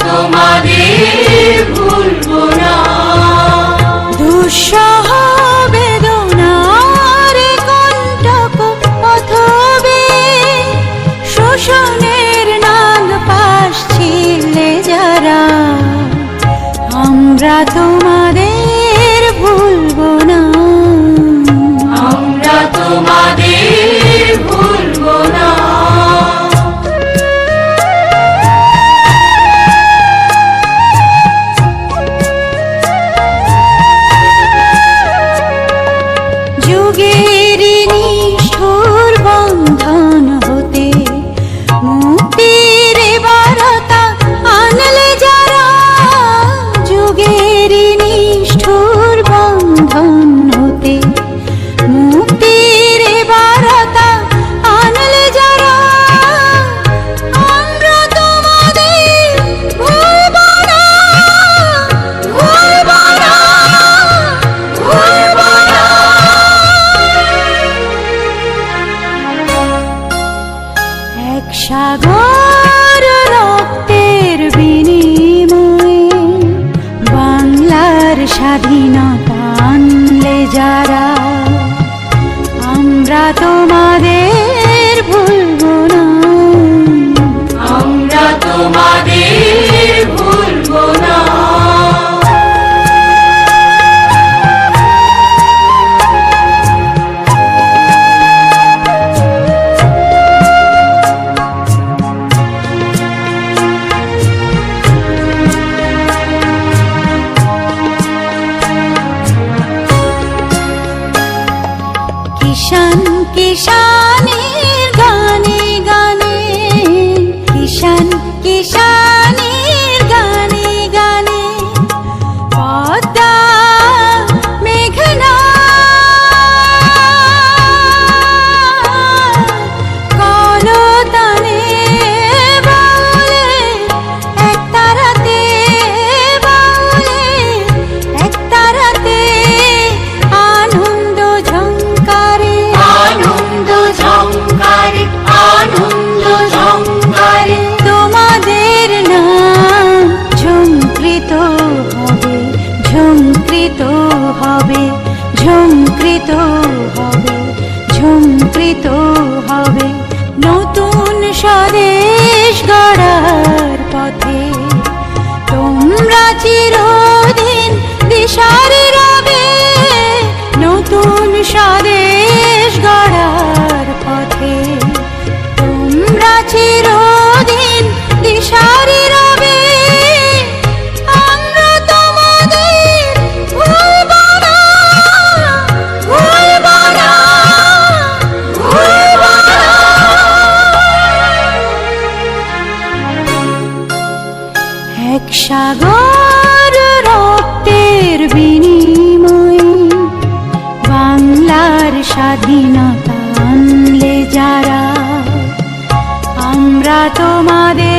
তোমাদের ভুলবো না। দুঃসহ বেদনার কণ্টক অথবে শোষণের নাগ পাশ ছিলে যারা, আমরা তোমাদের ভুলবো না। আমরা তোমাদের ভুলবো না। যুগের নিষ্ঠুর বন্ধন হতে মুক্তির বারতা আনলে যারা, যুগের নিষ্ঠুর বন্ধন হতে মুক্তির বারতা আনলে যারা, আমরা তোমাদের ভুলবো না, ভুলবো না, ভুলবো না। এক সাগর রক্তের বিনিময়ে বাংলার স্বাধীনতা আনলে যারা, আমরা তোমাদের ভুলবো না। আমরা তোমাদের ভুলবো না। কিষান কিষানের গানে গানে, কিষান কিষানের গানে গানে, পদ্মা মেঘনা কলতানে বাউলে এক তারাতে, বাউলে এক তারাতে আনন্দ ঝংকারে, আনন্দ ঝংকারে, আনন্দ ঝংকারে। তোমাদের নাম ঝংকৃত হবে, ঝংকৃত হবে, ঝংকৃত হবে, ঝংকৃত হবে। নতুন স্বদেশ গড়ার পথে তোমরা চিরদিন দিশারি রবে, নতুন স্বদেশ গড়ার পথে তোমরা চিরদিন দিশারি রবে, আমরা তোমাদের ভুলবো না, ভুলবো না, ভুলবো না। এক সাগর রক্তের বিনিময়ে বাংলার স্বাধীনতা আনলে যারা, আমরা তোমাদের